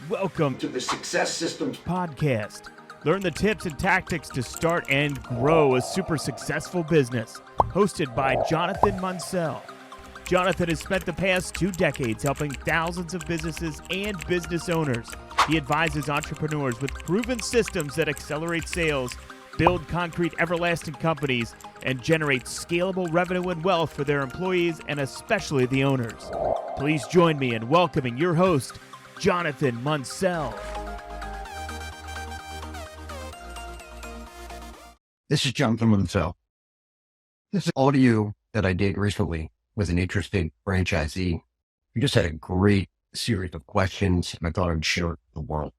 Welcome to the Success Systems Podcast. Learn the tips and tactics to start and grow a super successful business. Hosted by Jonathan Munsell. Jonathan has spent the past 2 decades helping thousands of businesses and business owners. He advises entrepreneurs with proven systems that accelerate sales, build concrete, everlasting companies, and generate scalable revenue and wealth for their employees and especially the owners. Please join me in welcoming your host, Jonathan Munsell. This is Jonathan Munsell. This is audio that I did recently with an interested franchisee. We just had a great series of questions, and I thought I'd share it with the world.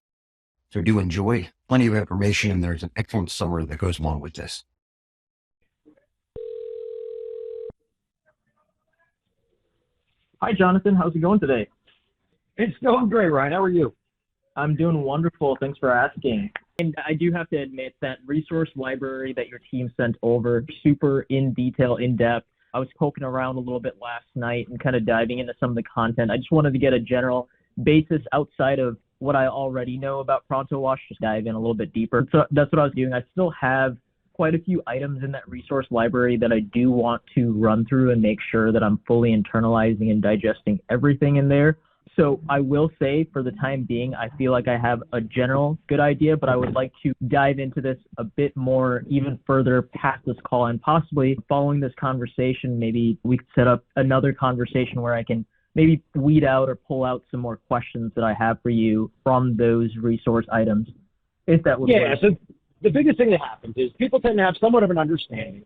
So do enjoy. Plenty of information, and there's an excellent summary that goes along with this. Hi, Jonathan. How's it going today? It's going great, Ryan. How are you? I'm doing wonderful. Thanks for asking. And I do have to admit that resource library that your team sent over, super in detail, in depth. I was poking around a little bit last night and kind of diving into some of the content. I just wanted to get a general basis outside of what I already know about ProntoWash, just dive in a little bit deeper. So that's what I was doing. I still have quite a few items in that resource library that I do want to run through and make sure that I'm fully internalizing and digesting everything in there. So I will say for the time being, I feel like I have a general good idea, but I would like to dive into this a bit more, even further past this call, and possibly following this conversation, maybe we could set up another conversation where I can maybe weed out or pull out some more questions that I have for you from those resource items, if that would work. So the biggest thing that happens is people tend to have somewhat of an understanding,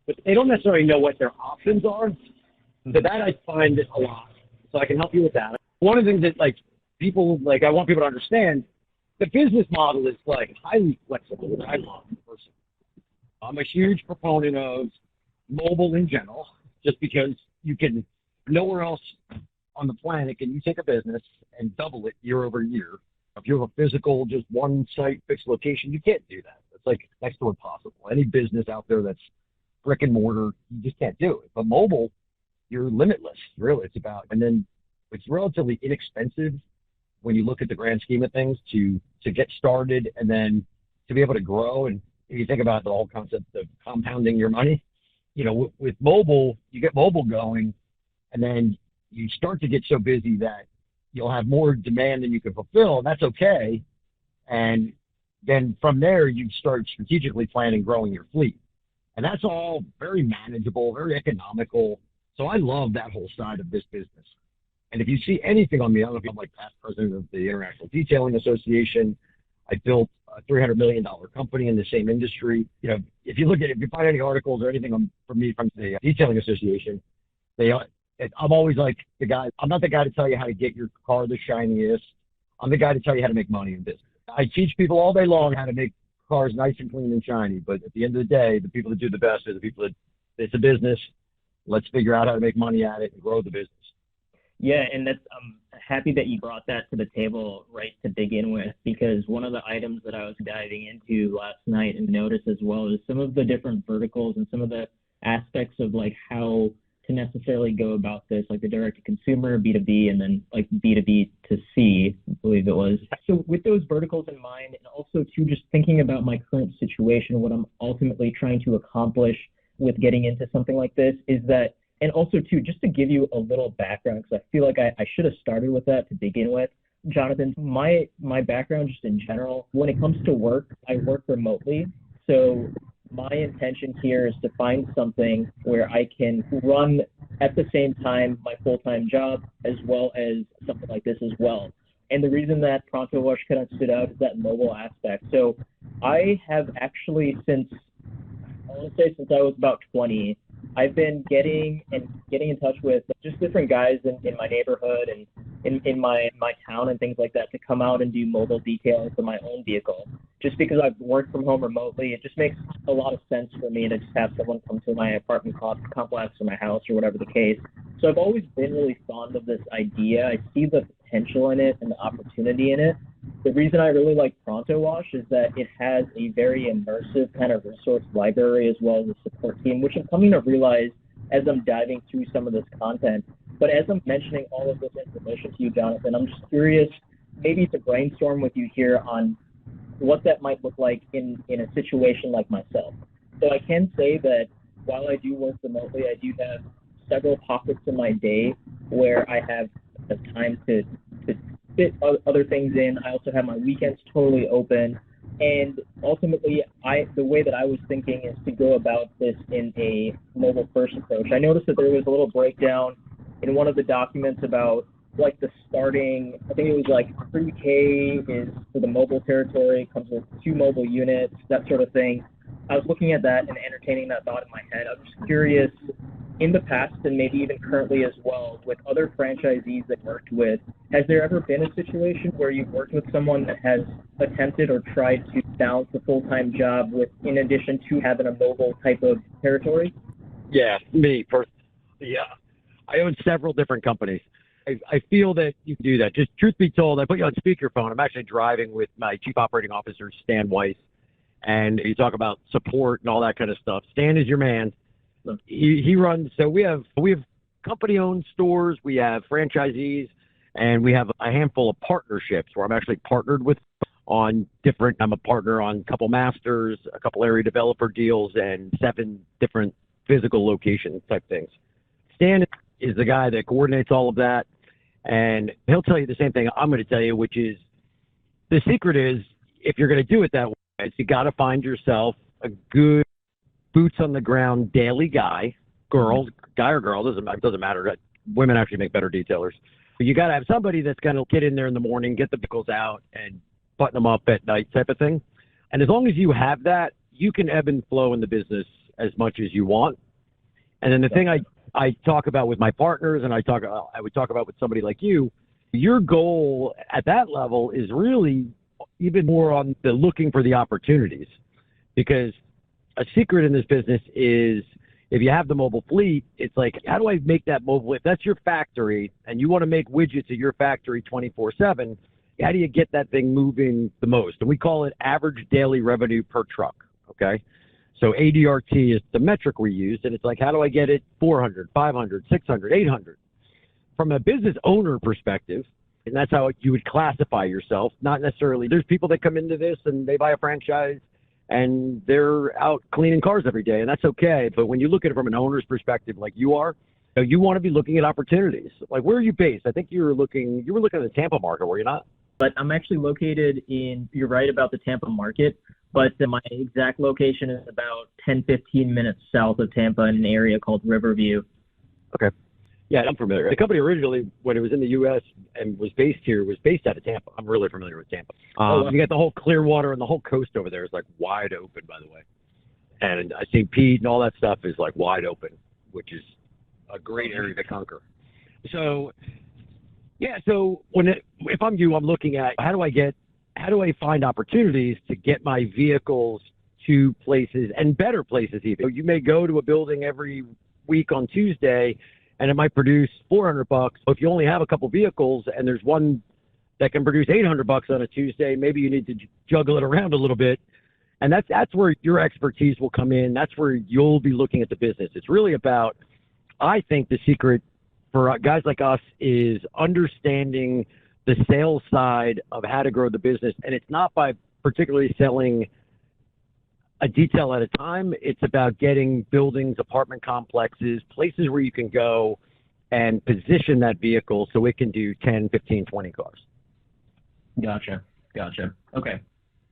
but they don't necessarily know what their options are. So that I find a lot. So I can help you with that. One of the things that I want people to understand, the business model is highly flexible, which I love personally. I'm a huge proponent of mobile in general, just because you can, nowhere else on the planet can you take a business and double it year over year. If you have a physical, just one site, fixed location, you can't do that. It's next to impossible. Any business out there that's brick and mortar, you just can't do it. But mobile, you're limitless, really. And then it's relatively inexpensive when you look at the grand scheme of things to get started and then to be able to grow. And if you think about the whole concept of compounding your money, with mobile, you get mobile going, and then you start to get so busy that you'll have more demand than you can fulfill, and that's okay. And then from there, you start strategically planning growing your fleet. And that's all very manageable, very economical. So I love that whole side of this business. And if you see anything on me, I don't know if I'm past president of the International Detailing Association. I built a $300 million company in the same industry. If you find any articles or anything from me from the Detailing Association, I'm always the guy. I'm not the guy to tell you how to get your car the shiniest. I'm the guy to tell you how to make money in business. I teach people all day long how to make cars nice and clean and shiny. But at the end of the day, the people that do the best are the people that it's a business. Let's figure out how to make money at it and grow the business. Yeah, and I'm happy that you brought that to the table right to begin with, because one of the items that I was diving into last night and noticed as well is some of the different verticals and some of the aspects of how to necessarily go about this, like the direct-to-consumer, B2B, and then B2B to C, I believe it was. So with those verticals in mind, and also too just thinking about my current situation, what I'm ultimately trying to accomplish with getting into something like this is that, and also too, just to give you a little background, because I feel like I should have started with that to begin with. Jonathan, my background just in general, when it comes to work, I work remotely. So my intention here is to find something where I can run at the same time my full-time job as well as something like this as well. And the reason that ProntoWash kind of stood out is that mobile aspect. So I have actually since I was about 20, I've been getting in touch with just different guys in my neighborhood and in my town and things like that to come out and do mobile detailing for my own vehicle. Just because I've worked from home remotely, it just makes a lot of sense for me to just have someone come to my apartment complex or my house or whatever the case. So I've always been really fond of this idea. I see the potential in it and the opportunity in it. The reason I really like ProntoWash is that it has a very immersive kind of resource library as well as a support team, which I'm coming to realize as I'm diving through some of this content. But as I'm mentioning all of this information to you, Jonathan, I'm just curious maybe to brainstorm with you here on what that might look like in a situation like myself. So I can say that while I do work remotely, I do have several pockets in my day where I have the time to fit other things in. I also have my weekends totally open. And ultimately, the way that I was thinking is to go about this in a mobile-first approach. I noticed that there was a little breakdown in one of the documents about like the starting, I think it was like pre-K is for the mobile territory, comes with 2 mobile units, that sort of thing. I was looking at that and entertaining that thought in my head. I'm just curious, in the past and maybe even currently as well, with other franchisees that worked with, has there ever been a situation where you've worked with someone that has attempted or tried to balance the full-time job with, in addition to having a mobile type of territory? Yeah, me first. Yeah, I own several different companies. I feel that you can do that. Just truth be told, I put you on speakerphone. I'm actually driving with my Chief Operating Officer, Stan Weiss, and you talk about support and all that kind of stuff. Stan is your man. He runs. So we have company-owned stores, we have franchisees, and we have a handful of partnerships where I'm actually partnered with on different. I'm a partner on a couple masters, a couple area developer deals, and 7 different physical location type things. Stan is the guy that coordinates all of that. And he'll tell you the same thing I'm going to tell you, which is the secret is if you're going to do it that way, is you got to find yourself a good boots on the ground daily guy or girl, doesn't matter. Women actually make better detailers. But you got to have somebody that's going to get in there in the morning, get the vehicles out and button them up at night type of thing. And as long as you have that, you can ebb and flow in the business as much as you want. And then the thing I talk about with my partners, and I would talk about with somebody like you, your goal at that level is really even more on the looking for the opportunities. Because a secret in this business is if you have the mobile fleet, it's like, how do I make that mobile? If that's your factory and you want to make widgets at your factory 24/7, how do you get that thing moving the most? And we call it average daily revenue per truck, okay? So ADRT is the metric we use, and it's like, how do I get it 400, 500, 600, 800? From a business owner perspective, and that's how you would classify yourself, not necessarily. There's people that come into this and they buy a franchise and they're out cleaning cars every day, and that's okay. But when you look at it from an owner's perspective like you are, you want to be looking at opportunities. Like, where are you based? I think you were looking at the Tampa market, were you not? But I'm actually located you're right about the Tampa market, but my exact location is about 10, 15 minutes south of Tampa in an area called Riverview. Okay. Yeah, I'm familiar. The company originally, when it was in the U.S. and was based here, was based out of Tampa. I'm really familiar with Tampa. You got the whole Clearwater and the whole coast over there is like wide open, by the way. And I think Pete and all that stuff is like wide open, which is a great area to conquer. So, yeah, so if I'm you, I'm looking at how do I find opportunities to get my vehicles to places and better places even. You may go to a building every week on Tuesday and it might produce $400. If you only have a couple vehicles and there's one that can produce $800 on a Tuesday, maybe you need to juggle it around a little bit. And that's where your expertise will come in. That's where you'll be looking at the business. It's really about, I think the secret for guys like us is understanding the sales side of how to grow the business. And it's not by particularly selling a detail at a time. It's about getting buildings, apartment complexes, places where you can go and position that vehicle so it can do 10, 15, 20 cars. Gotcha. Okay.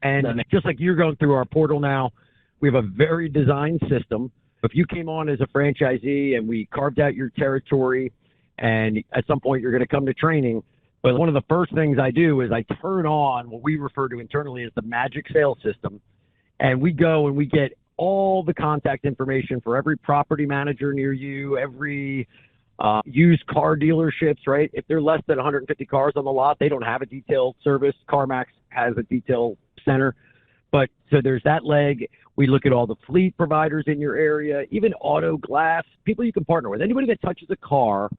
And just like you're going through our portal now, we have a very designed system. If you came on as a franchisee and we carved out your territory and at some point you're going to come to training, but one of the first things I do is I turn on what we refer to internally as the magic sales system. And we go and we get all the contact information for every property manager near you, every used car dealerships, right? If they're less than 150 cars on the lot, they don't have a detail service. CarMax has a detail center. But so there's that leg. We look at all the fleet providers in your area, even auto glass, people you can partner with. Anybody that touches a car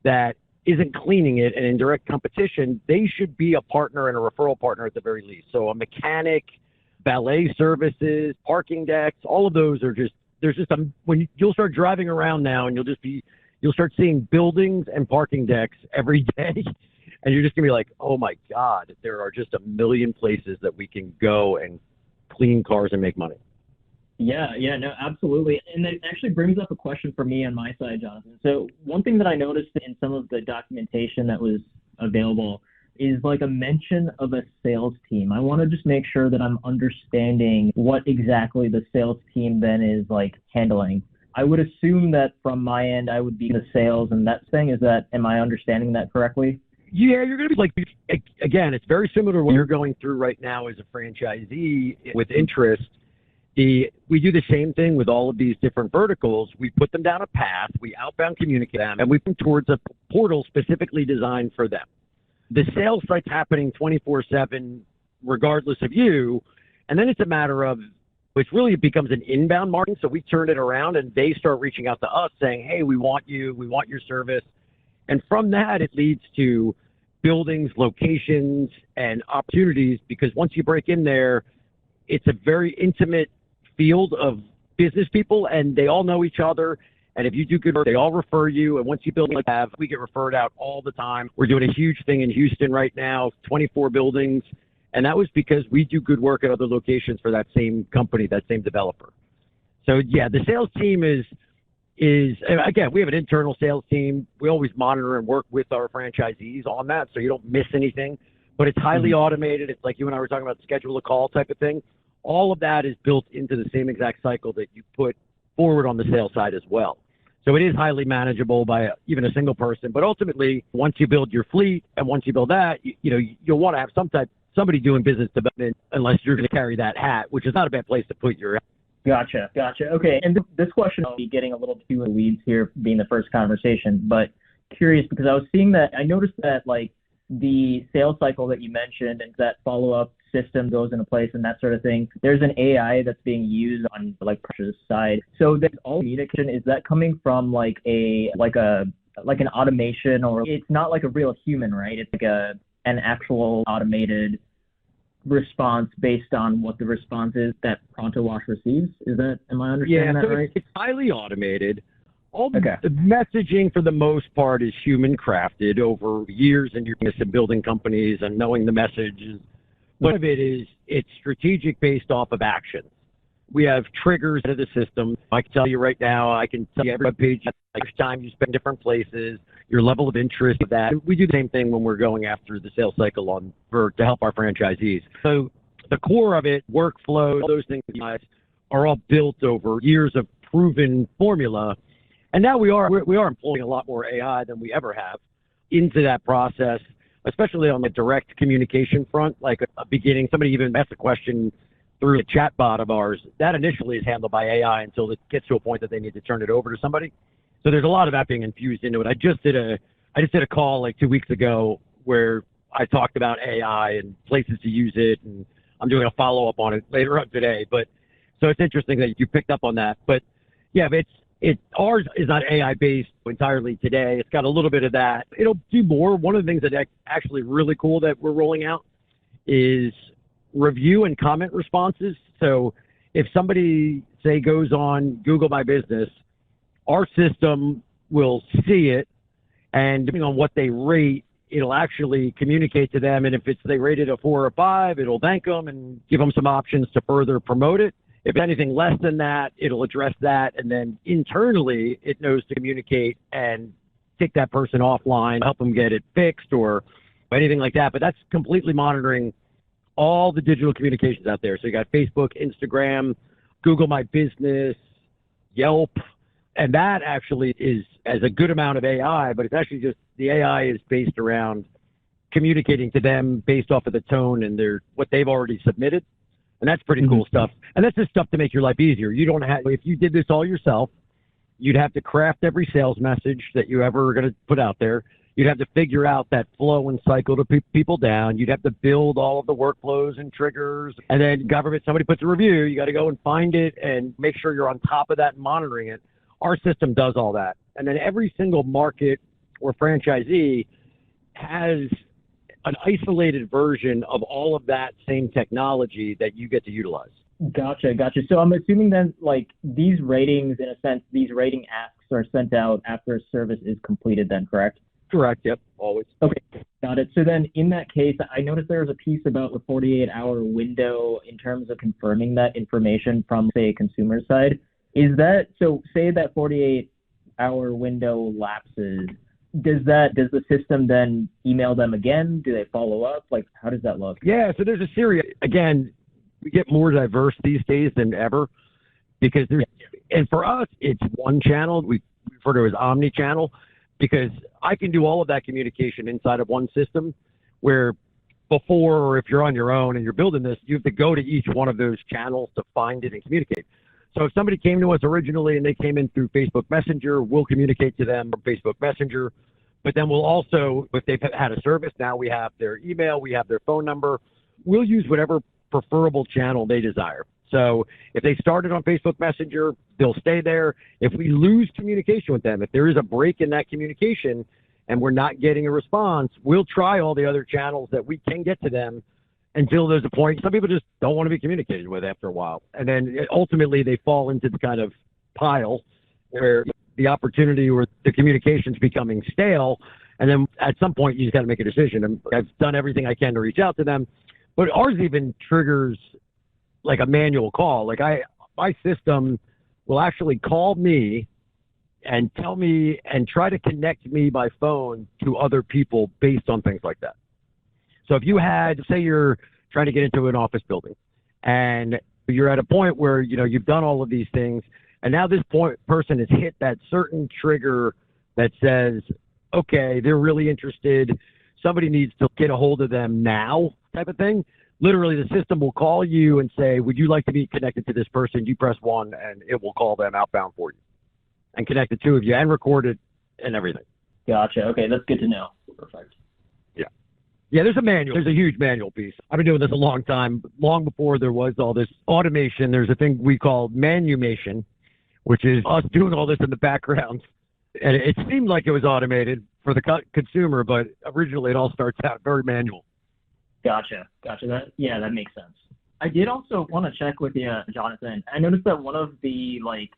that isn't cleaning it and in direct competition, they should be a partner and a referral partner at the very least. So a mechanic, valet services, parking decks, all of those are just, there's just you'll start driving around now and you'll you'll start seeing buildings and parking decks every day. And you're just going to be like, oh my God, there are just a million places that we can go and clean cars and make money. Yeah, no, absolutely. And that actually brings up a question for me on my side, Jonathan. So one thing that I noticed in some of the documentation that was available is like a mention of a sales team. I want to just make sure that I'm understanding what exactly the sales team then is like handling. I would assume that from my end, I would be the sales and that thing. Am I understanding that correctly? Yeah, you're going to be like, again, it's very similar to what you're going through right now as a franchisee with interest. We do the same thing with all of these different verticals. We put them down a path, we outbound communicate them, and we put them towards a portal specifically designed for them. The sales site's happening 24/7, regardless of you. And then it's a matter of, it becomes an inbound marketing. So we turn it around and they start reaching out to us saying, hey, we want you, we want your service. And from that, it leads to buildings, locations, and opportunities, because once you break in there, it's a very intimate field of business people and they all know each other. And if you do good work, they all refer you. And once you build like that, we get referred out all the time. We're doing a huge thing in Houston right now, 24 buildings. And that was because we do good work at other locations for that same company, that same developer. So yeah, the sales team is again, we have an internal sales team. We always monitor and work with our franchisees on that, so you don't miss anything. But it's highly automated. It's like you and I were talking about, schedule a call type of thing. All of that is built into the same exact cycle that you put forward on the sales side as well. So it is highly manageable by even a single person. But ultimately, once you build your fleet and once you build that, you'll want to have somebody doing business development, unless you're going to carry that hat, which is not a bad place to put your. Gotcha. Okay. And this question will be getting a little too in the weeds here, being the first conversation, but curious because I was seeing that, I noticed that like the sales cycle that you mentioned and that follow-up system goes into place and that sort of thing. There's an AI that's being used on like purchase side. So there's all communication. Is that coming from like an automation, or it's not like a real human, right? It's like an actual automated response based on what the response is that ProntoWash receives? Am I understanding that right? It's highly automated. All the messaging for the most part is human crafted over years and years of building companies and knowing the messages. One of it is it's strategic based off of actions. We have triggers to the system. I can tell you right now, I can tell you every web page, each time you spend different places, your level of interest of that. We do the same thing when we're going after the sales cycle to help our franchisees. So the core of it, workflow, those things are all built over years of proven formula. And now we are employing a lot more AI than we ever have into that process, especially on the direct communication front. Like a beginning, somebody even asked a question through a chatbot of ours. That initially is handled by AI until it gets to a point that they need to turn it over to somebody. So there's a lot of that being infused into it. I just did a call like 2 weeks ago where I talked about AI and places to use it, and I'm doing a follow-up on it later on today. But so it's interesting that you picked up on that. But yeah, ours is not AI based entirely today. It's got a little bit of that. It'll do more. One of the things that actually really cool that we're rolling out is review and comment responses. So if somebody say goes on Google My Business, our system will see it, and depending on what they rate, it'll actually communicate to them. And if they rated a 4 or 5, it'll thank them and give them some options to further promote it. If anything less than that, it'll address that. And then internally, it knows to communicate and take that person offline, help them get it fixed or anything like that. But that's completely monitoring all the digital communications out there. So you got Facebook, Instagram, Google My Business, Yelp. And that actually has a good amount of AI, but it's actually just the AI is based around communicating to them based off of the tone and what they've already submitted. And that's pretty cool stuff. And that's just stuff to make your life easier. You don't have, if you did this all yourself, you'd have to craft every sales message that you ever are going to put out there. You'd have to figure out that flow and cycle to people down. You'd have to build all of the workflows and triggers. And then somebody puts a review, you got to go and find it and make sure you're on top of that and monitoring it. Our system does all that. And then every single market or franchisee has an isolated version of all of that same technology that you get to utilize. Gotcha. So I'm assuming then, like, these ratings, in a sense, these rating asks are sent out after a service is completed then, correct? Correct. Yep. Always. Okay, got it. So then in that case, I noticed there was a piece about the 48-hour window in terms of confirming that information from, say, a consumer side. Is that, so say that 48-hour window lapses, does the system then email them again? Do they follow up? Like, how does that look? Yeah. So there's a series. Again, we get more diverse these days than ever because there's, and for us, it's one channel. We refer to it as omni-channel because I can do all of that communication inside of one system where before, or if you're on your own and you're building this, you have to go to each one of those channels to find it and communicate. So if somebody came to us originally and they came in through Facebook Messenger, we'll communicate to them from Facebook Messenger. But then we'll also, if they've had a service, now we have their email, we have their phone number. We'll use whatever preferable channel they desire. So if they started on Facebook Messenger, they'll stay there. If we lose communication with them, if there is a break in that communication and we're not getting a response, we'll try all the other channels that we can get to them until there's a point. Some people just don't want to be communicated with after a while. And then ultimately they fall into the kind of pile where the opportunity or the communication's becoming stale. And then at some point you just got to make a decision. And I've done everything I can to reach out to them, but ours even triggers like a manual call. Like my system will actually call me and tell me and try to connect me by phone to other people based on things like that. So if you had, say you're trying to get into an office building and you're at a point where, you know, you've done all of these things and now this person has hit that certain trigger that says, okay, they're really interested. Somebody needs to get a hold of them now type of thing. Literally the system will call you and say, would you like to be connected to this person? You press 1 and it will call them outbound for you and connect the two of you and record it and everything. Gotcha. Okay, that's good to know. Perfect. Yeah, there's a manual. There's a huge manual piece. I've been doing this a long time. Long before there was all this automation, there's a thing we call manumation, which is us doing all this in the background. And it seemed like it was automated for the consumer, but originally it all starts out very manual. Gotcha. That makes sense. I did also want to check with you, Jonathan. I noticed that one of the, like,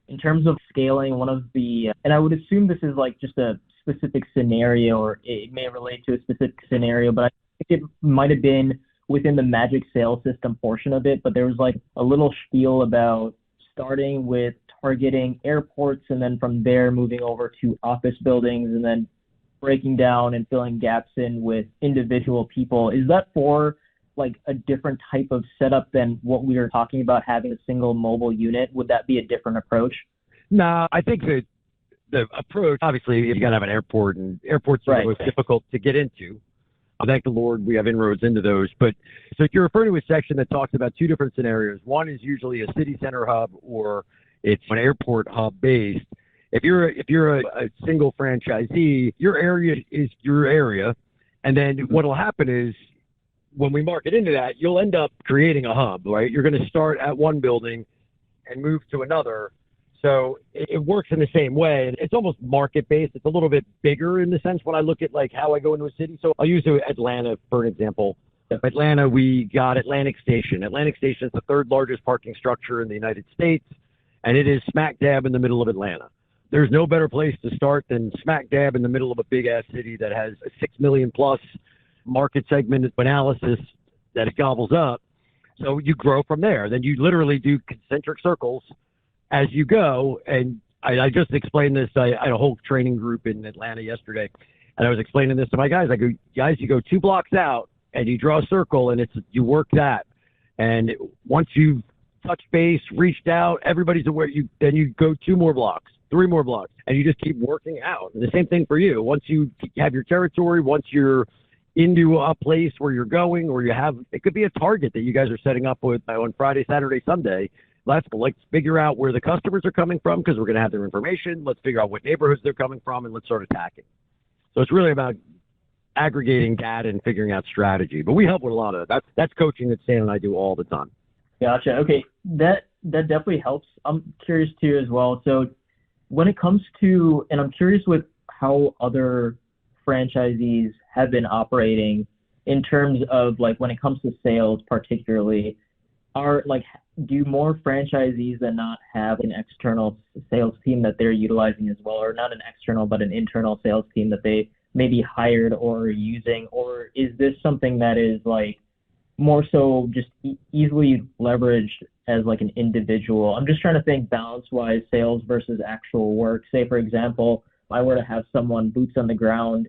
in terms of scaling, one of the, and I would assume this is like just a specific scenario, or it may relate to a specific scenario, but I think it might have been within the Magic Sales System portion of it, but there was like a little spiel about starting with targeting airports and then from there moving over to office buildings and then breaking down and filling gaps in with individual people. Is that for like a different type of setup than what we were talking about, having a single mobile unit? Would that be a different approach? No, I think that the approach, obviously, you got to have an airport, and airports are the most difficult to get into. Thank the Lord we have inroads into those. But so you're referring to a section that talks about two different scenarios. One is usually a city center hub, or it's an airport hub based. If you're a single franchisee, your area is your area, and then what will happen is when we market into that, you'll end up creating a hub, right? You're going to start at one building and move to another. So it works in the same way. And it's almost market-based. It's a little bit bigger in the sense when I look at like how I go into a city. So I'll use Atlanta for an example. Atlanta, we got Atlantic Station. Atlantic Station is the third largest parking structure in the United States, and it is smack dab in the middle of Atlanta. There's no better place to start than smack dab in the middle of a big-ass city that has a 6 million-plus market segment analysis that it gobbles up. So you grow from there. Then you literally do concentric circles as you go. And I just explained this. I had a whole training group in Atlanta yesterday, and I was explaining this to my guys. I go, guys, you go 2 blocks out and you draw a circle, and you work that. And once you've touched base, reached out, everybody's aware. Then you go 2 more blocks, 3 more blocks, and you just keep working out. And the same thing for you. Once you have your territory, once you're into a place where you're going, or it could be a target that you guys are setting up with on Friday, Saturday, Sunday. Let's figure out where the customers are coming from, because we're going to have their information. Let's figure out what neighborhoods they're coming from, and let's start attacking. So it's really about aggregating data and figuring out strategy. But we help with a lot of that. That's coaching that Stan and I do all the time. Gotcha. Okay, that definitely helps. I'm curious too as well. So when it comes to, and I'm curious with how other franchisees have been operating in terms of like when it comes to sales particularly, do more franchisees than not have an external sales team that they're utilizing as well, or not an external, but an internal sales team that they maybe hired or are using? Or is this something that is like more so just easily leveraged as like an individual? I'm just trying to think balance-wise, sales versus actual work. Say, for example, if I were to have someone boots on the ground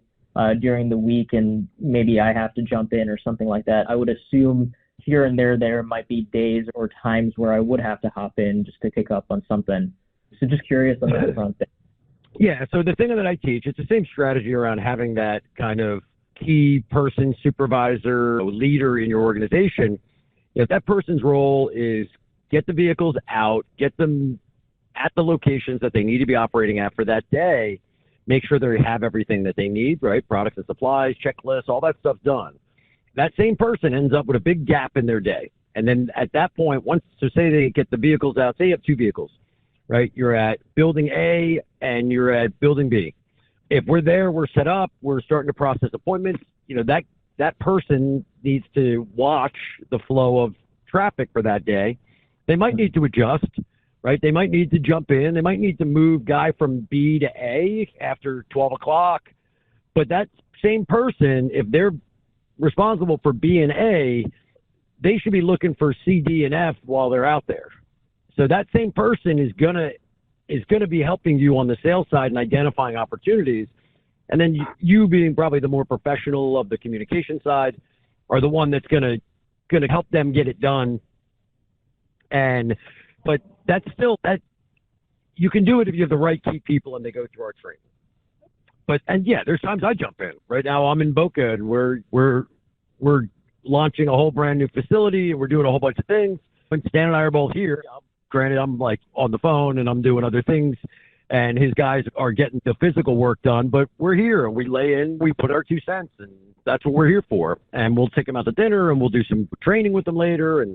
during the week and maybe I have to jump in or something like that, I would assume here and there might be days or times where I would have to hop in just to pick up on something. So just curious on that front. Yeah, so the thing that I teach, it's the same strategy around having that kind of key person, supervisor, leader in your organization. If that person's role is get the vehicles out, get them at the locations that they need to be operating at for that day, make sure they have everything that they need, right? Products and supplies, checklists, all that stuff done. That same person ends up with a big gap in their day. And then at that point, so say they get the vehicles out, say you have 2 vehicles, right? You're at building A and you're at building B. If we're there, we're set up, we're starting to process appointments, that person needs to watch the flow of traffic for that day. They might need to adjust, right? They might need to jump in. They might need to move guy from B to A after 12 o'clock. But that same person, if they're responsible for B and A, they should be looking for C, D, and F while they're out there. So that same person is gonna be helping you on the sales side and identifying opportunities. And then you being probably the more professional of the communication side are the one that's gonna help them get it done. But that's still that you can do it if you have the right key people and they go through our training. And yeah, there's times I jump in. Right now I'm in Boca and we're launching a whole brand new facility and we're doing a whole bunch of things. When Stan and I are both here, granted I'm like on the phone and I'm doing other things and his guys are getting the physical work done, but we're here and we lay in, we put our 2 cents and that's what we're here for. And we'll take them out to dinner and we'll do some training with them later.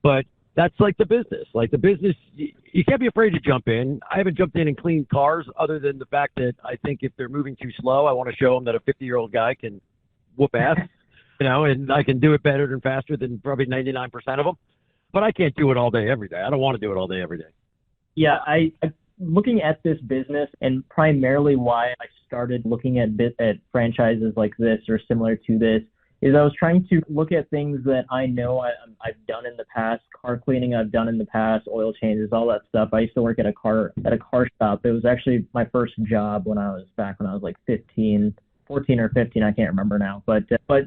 But that's like the business. Like the business, you can't be afraid to jump in. I haven't jumped in and cleaned cars other than the fact that I think if they're moving too slow, I want to show them that a 50-year-old guy can whoop ass, and I can do it better and faster than probably 99% of them. But I can't do it all day, every day. I don't want to do it all day, every day. Yeah, I looking at this business and primarily why I started looking at franchises like this or similar to this is I was trying to look at things that I know I've done in the past, car cleaning I've done in the past, oil changes, all that stuff. I used to work at a car shop. It was actually my first job when I was like 14 or 15, I can't remember now. But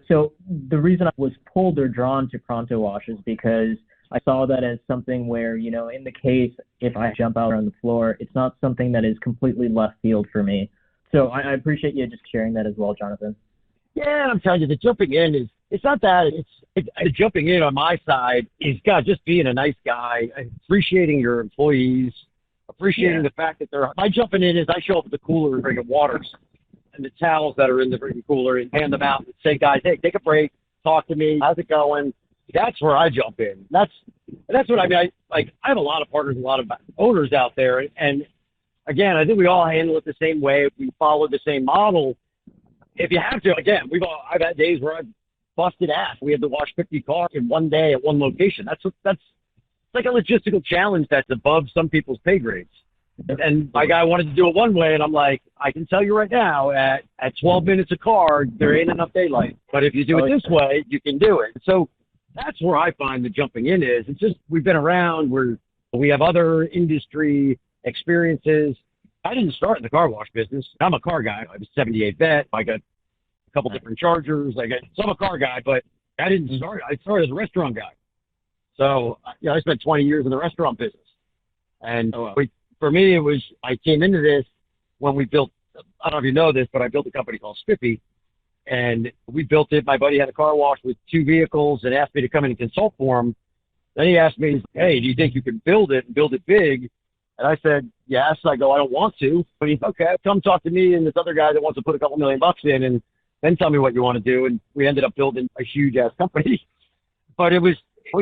so the reason I was pulled or drawn to ProntoWash is because I saw that as something where, in the case, if I jump out on the floor, it's not something that is completely left field for me. So I appreciate you just sharing that as well, Jonathan. Yeah, and I'm telling you, the jumping in it's not that. It's the jumping in on my side is, God, just being a nice guy, appreciating your employees, appreciating the fact that my jumping in is I show up at the cooler and bring them waters and the towels that are in the freaking cooler and hand them out and say, guys, hey, take a break, talk to me, how's it going? That's where I jump in. That's what I mean. I have a lot of partners, a lot of owners out there, and again, I think we all handle it the same way. We follow the same model. If you have to, again, I've had days where I've busted ass. We had to wash 50 cars in one day at one location. That's like a logistical challenge that's above some people's pay grades. And my guy wanted to do it one way, and I'm like, I can tell you right now, at 12 minutes a car, there ain't enough daylight. But if you do it this way, you can do it. So that's where I find the jumping in is. It's just we've been around. We have other industry experiences. I didn't start in the car wash business. I'm a car guy. I was 78 vet. I got a couple different Chargers. So I'm a car guy, but I didn't start. I started as a restaurant guy. So I spent 20 years in the restaurant business. And for me, I came into this when we built, I don't know if you know this, but I built a company called Spiffy. And we built it. My buddy had a car wash with 2 vehicles and asked me to come in and consult for him. Then he asked me, hey, do you think you can build it and build it big? And I said, yes. I go, I don't want to. But he's okay, come talk to me and this other guy that wants to put a couple $1 million in and then tell me what you want to do. And we ended up building a huge ass company. But it was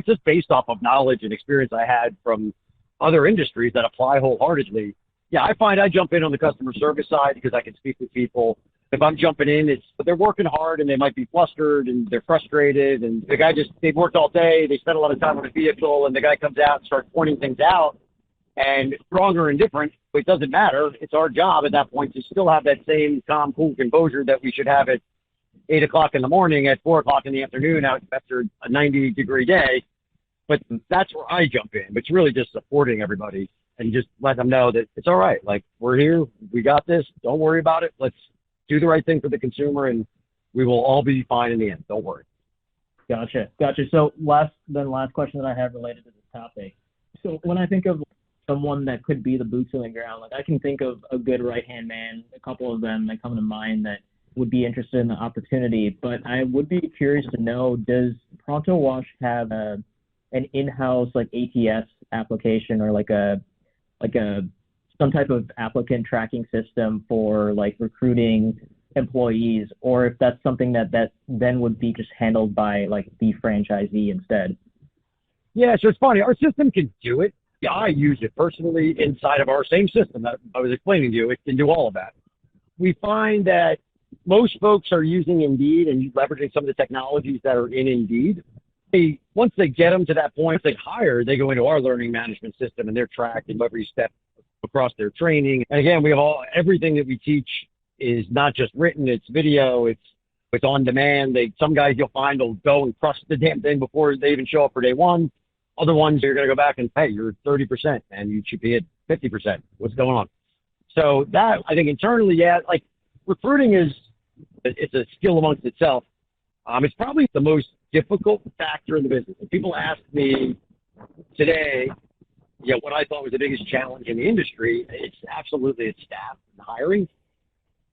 just based off of knowledge and experience I had from other industries that apply wholeheartedly. Yeah, I find I jump in on the customer service side because I can speak with people. If I'm jumping in, they're working hard and they might be flustered and they're frustrated. And the guy they've worked all day. They spent a lot of time on the vehicle and the guy comes out and starts pointing things out. And wrong or indifferent, it doesn't matter. It's our job at that point to still have that same calm, cool composure that we should have at 8 o'clock in the morning, at 4 o'clock in the afternoon out after a 90-degree day. But that's where I jump in. It's really just supporting everybody and just let them know that it's all right. Like, we're here. We got this. Don't worry about it. Let's do the right thing for the consumer, and we will all be fine in the end. Don't worry. Gotcha. So last question that I have related to this topic. So when I think of someone that could be the boots on the ground, like I can think of a good right-hand man, a couple of them that come to mind that would be interested in the opportunity. But I would be curious to know, does ProntoWash have an in-house like ATS application or like some type of applicant tracking system for like recruiting employees, or if that's something that then would be just handled by like the franchisee instead? Yeah, so it's funny. Our system can do it. Yeah, I use it personally inside of our same system that I was explaining to you. It can do all of that. We find that most folks are using Indeed and leveraging some of the technologies that are in Indeed. Once they get them to that point, they hire, they go into our learning management system and they're tracked in every step across their training. And again, we have everything that we teach is not just written, it's video, it's on demand. Some guys you'll find will go and crush the damn thing before they even show up for day one. Other ones, you're going to go back and, hey, you're 30% and you should be at 50%. What's going on? So that, I think internally, yeah, like recruiting it's a skill amongst itself. It's probably the most difficult factor in the business. When people ask me today, what I thought was the biggest challenge in the industry, it's staff and hiring.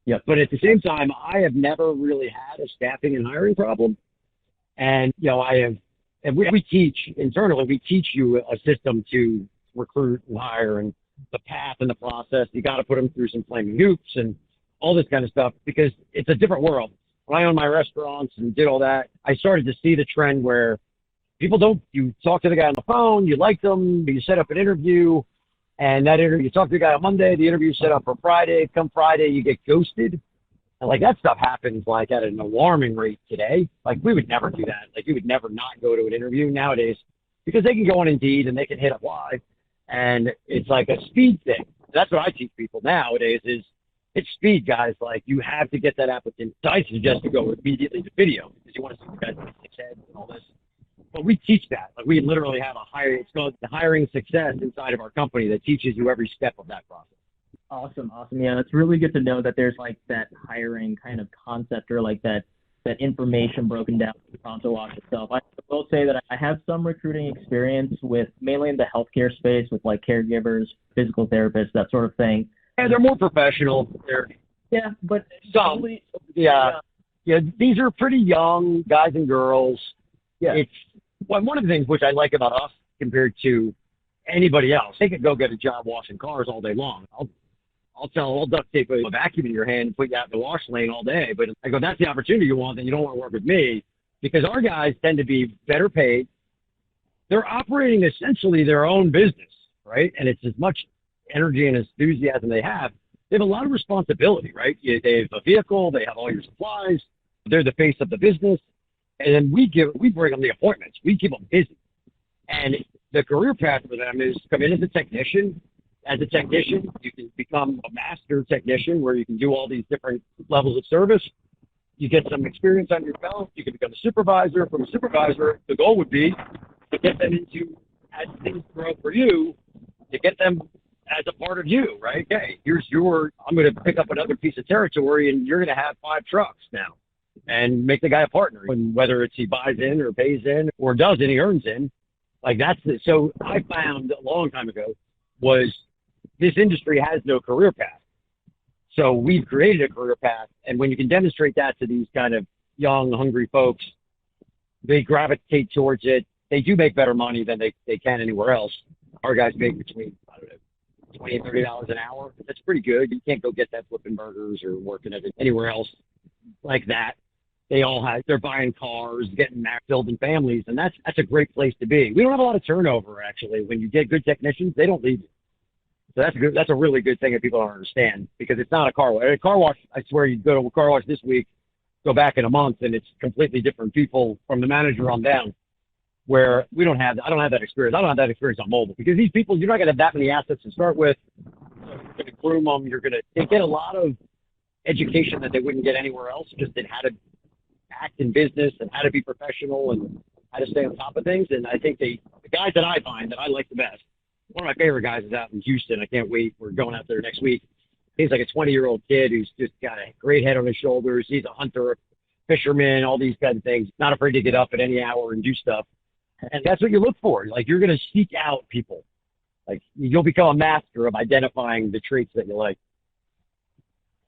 Yeah. But at the same time, I have never really had a staffing and hiring problem. And, we teach internally, we teach you a system to recruit and hire and the path and the process. You got to put them through some flaming hoops and all this kind of stuff because it's a different world. When I owned my restaurants and did all that, I started to see the trend where you talk to the guy on the phone, you like them, you set up an interview, and that interview, you talk to the guy on Monday, the interview's set up for Friday, come Friday, you get ghosted. And like that stuff happens like at an alarming rate today. Like we would never do that. Like you would never not go to an interview nowadays because they can go on Indeed and they can hit apply. And it's like a speed thing. That's what I teach people nowadays is it's speed, guys. Like you have to get that applicant. I suggest to go immediately to video because you want to see the guy's heads and all this. But we teach that. Like we literally have it's called the hiring success inside of our company that teaches you every step of that process. Awesome. Yeah, it's really good to know that there's like that hiring kind of concept or like that information broken down in ProntoWash itself. I will say that I have some recruiting experience with mainly in the healthcare space with like caregivers, physical therapists, that sort of thing. Yeah, they're more professional. But some. These are pretty young guys and girls. Yeah. It's one of the things which I like about us compared to anybody else. They could go get a job washing cars all day long. I'll duct tape a vacuum in your hand and put you out in the wash lane all day. But I go, that's the opportunity you want, then you don't want to work with me because our guys tend to be better paid. They're operating essentially their own business, right? And it's as much energy and enthusiasm they have a lot of responsibility, right? They have a vehicle, they have all your supplies, they're the face of the business. And then we bring them the appointments. We keep them busy. And the career path for them is come in as a technician. As a technician, you can become a master technician where you can do all these different levels of service. You get some experience on your belt. You can become a supervisor. From a supervisor, the goal would be to get them into, as things grow for you, to get them as a part of you, right? Okay, I'm going to pick up another piece of territory and you're going to have 5 trucks now and make the guy a partner. And whether it's he buys in or pays in or does and he earns in, like so I found a long time ago was this industry has no career path. So we've created a career path. And when you can demonstrate that to these kind of young, hungry folks, they gravitate towards it. They do make better money than they can anywhere else. Our guys make between, $20 and $30 an hour. That's pretty good. You can't go get that flipping burgers or working at it anywhere else like that. They're buying cars, getting married, building families, and that's a great place to be. We don't have a lot of turnover, actually. When you get good technicians, they don't leave you. So that's a really good thing that people don't understand, because it's not a car wash. A car wash, I swear, you go to a car wash this week, go back in a month, and it's completely different people from the manager on down. Where I don't have that experience. I don't have that experience on mobile, because these people, you're not going to have that many assets to start with. So you're going to groom them. They get a lot of education that they wouldn't get anywhere else, just in how to act in business and how to be professional and how to stay on top of things. And I think the guys that I find that I like the best, one of my favorite guys is out in Houston. I can't wait. We're going out there next week. He's like a 20-year-old kid who's just got a great head on his shoulders. He's a hunter, fisherman, all these kinds of things, not afraid to get up at any hour and do stuff. And that's what you look for. Like, you're going to seek out people. Like, you'll become a master of identifying the traits that you like.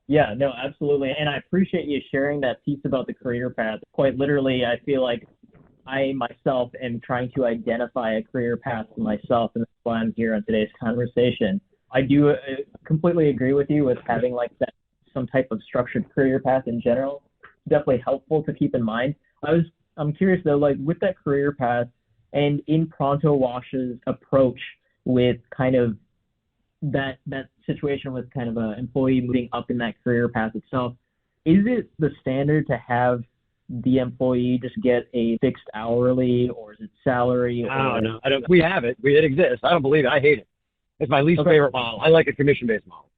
Yeah, no, absolutely. And I appreciate you sharing that piece about the career path. Quite literally, I feel like I myself am trying to identify a career path for myself, and that's why I'm here on today's conversation. I do completely agree with you with having like that, some type of structured career path in general. Definitely helpful to keep in mind. I'm curious though, like with that career path and in ProntoWash's approach with kind of that situation with kind of an employee moving up in that career path itself, is it the standard to have the employee just get a fixed hourly, or is it salary? I don't know. We have it. It exists. I don't believe it. I hate it. It's my least favorite model. I like a commission-based model.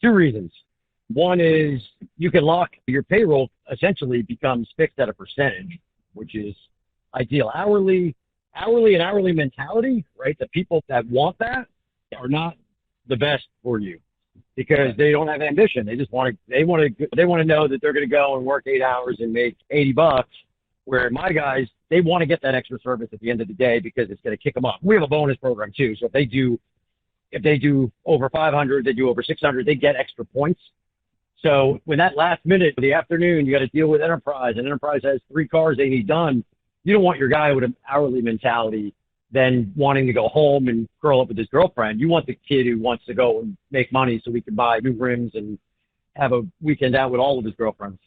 2 reasons. One is you can lock your payroll, essentially becomes fixed at a percentage, which is ideal. Hourly and hourly mentality, right? The people that want that are not the best for you, because they don't have ambition. They just want to know that they're going to go and work 8 hours and make $80. Where my guys, they want to get that extra service at the end of the day, because it's going to kick them up. We have a bonus program too. So if they do over 500, they do over 600, they get extra points. So when that last minute of the afternoon, you got to deal with Enterprise, and Enterprise has 3 cars they need done. You don't want your guy with an hourly mentality then wanting to go home and curl up with his girlfriend. You want the kid who wants to go and make money so he can buy new rims and have a weekend out with all of his girlfriends.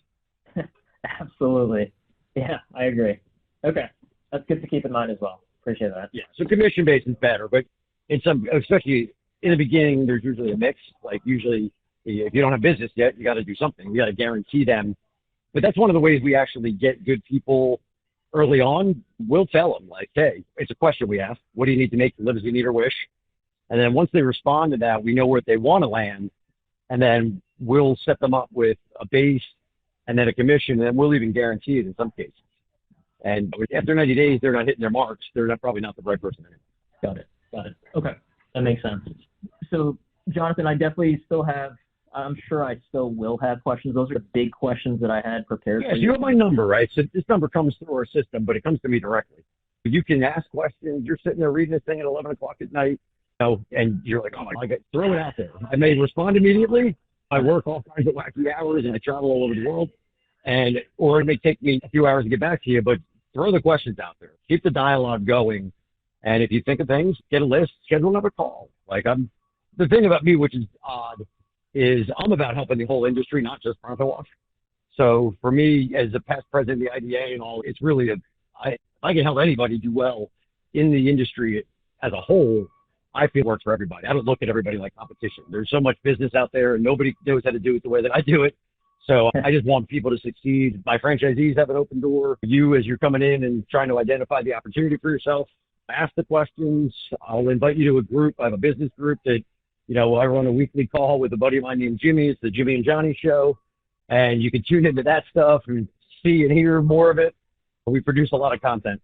Absolutely. Yeah, I agree. Okay. That's good to keep in mind as well. Appreciate that. Yeah. So commission-based is better, but especially in the beginning, there's usually a mix. Like, usually if you don't have business yet, you got to do something. You got to guarantee them. But that's one of the ways we actually get good people early on. We'll tell them, like, hey, it's a question we ask. What do you need to make to live as you need or wish? And then once they respond to that, we know where they want to land. And then we'll set them up with a base and then a commission, and then we'll even guarantee it in some cases. And after 90 days, they're not hitting their marks. They're probably not the right person. Got it. Okay. That makes sense. So, Jonathan, I definitely still have, I'm sure I still will have questions. Those are the big questions that I had prepared for you. So you have my number, right? So this number comes through our system, but it comes to me directly. You can ask questions. You're sitting there reading this thing at 11 o'clock at night, and you're like, oh my God, throw it out there. I may respond immediately. I work all kinds of wacky hours, and I travel all over the world. Or it may take me a few hours to get back to you, but throw the questions out there. Keep the dialogue going. And if you think of things, get a list, schedule another call. The thing about me, which is odd, is I'm about helping the whole industry, not just ProntoWash. So for me, as a past president of the IDA and all, it's really I can help anybody do well in the industry as a whole. I feel it works for everybody. I don't look at everybody like competition. There's so much business out there, and nobody knows how to do it the way that I do it. So I just want people to succeed. My franchisees have an open door. You, as you're coming in and trying to identify the opportunity for yourself, ask the questions. I'll invite you to a group. I have a business group that, I run a weekly call with a buddy of mine named Jimmy. It's the Jimmy and Johnny Show. And you can tune into that stuff and see and hear more of it. We produce a lot of content.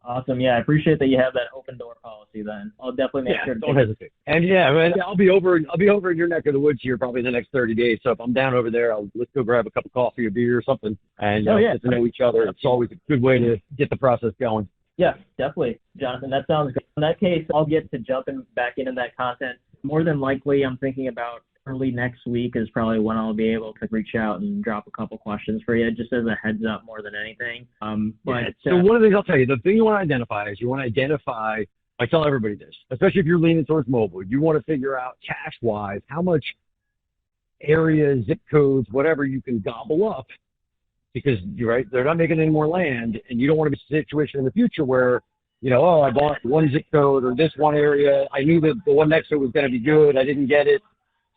Awesome. Yeah, I appreciate that you have that open door policy then. I'll definitely make sure to don't hesitate. And I'll be over in your neck of the woods here probably in the next 30 days. So if I'm down over there, let's go grab a cup of coffee or beer or something and get to know each other. It's always a good way to get the process going. Yeah, definitely. Jonathan, that sounds good. In that case, I'll get to jumping back into that content. More than likely, I'm thinking about early next week is probably when I'll be able to reach out and drop a couple questions for you, just as a heads up more than anything. So one of the things I'll tell you, the thing you want to identify is I tell everybody this, especially if you're leaning towards mobile, you want to figure out cash-wise how much area, zip codes, whatever you can gobble up, because you're right, they're not making any more land, and you don't want to be in a situation in the future where oh, I bought one zip code or this one area. I knew that the one next to it was going to be good. I didn't get it.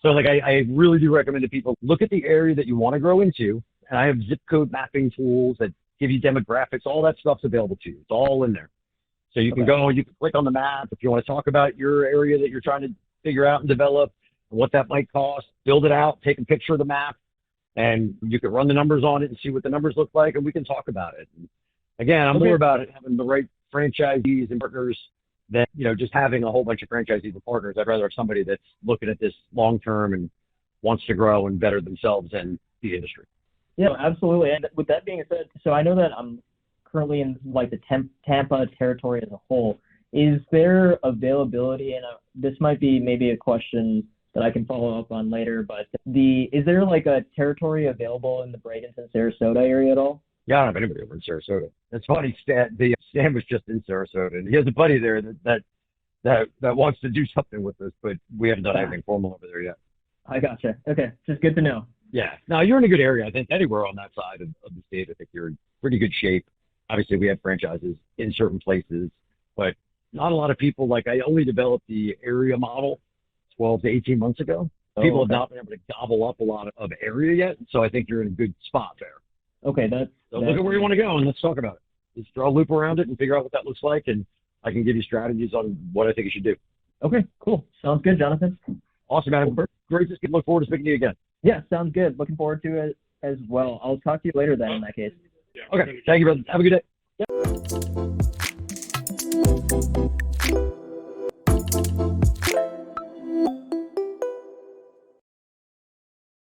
So like, I really do recommend to people, look at the area that you want to grow into. And I have zip code mapping tools that give you demographics. All that stuff's available to you. It's all in there. So you can go, you can click on the map. If you want to talk about your area that you're trying to figure out and develop, what that might cost, build it out, take a picture of the map, and you can run the numbers on it and see what the numbers look like, and we can talk about it. And again, I'm more about it having the right franchisees and partners than, just having a whole bunch of franchisees and partners. I'd rather have somebody that's looking at this long term and wants to grow and better themselves and the industry. Yeah, absolutely. And with that being said, so I know that I'm currently in like the Tampa territory as a whole. Is there availability, and this might be maybe a question that I can follow up on later, but is there like a territory available in the Bradenton, Sarasota area at all? Yeah, I don't have anybody over in Sarasota. It's funny, Stan was just in Sarasota, and he has a buddy there that wants to do something with us, but we haven't done anything formal over there yet. I gotcha. Okay, just good to know. Yeah. No, you're in a good area. I think anywhere on that side of the state, I think you're in pretty good shape. Obviously, we have franchises in certain places, but not a lot of people. Like, I only developed the area model 12 to 18 months ago. People have not been able to gobble up a lot of area yet, so I think you're in a good spot there. Okay, so look at where you want to go, and let's talk about it. Just draw a loop around it and figure out what that looks like, and I can give you strategies on what I think you should do. Okay, cool. Sounds good, Jonathan. Awesome, man. Great. Just look forward to speaking to you again. Yeah, sounds good. Looking forward to it as well. I'll talk to you later then in that case. Okay. Thank you, brother. Have a good day. Yep.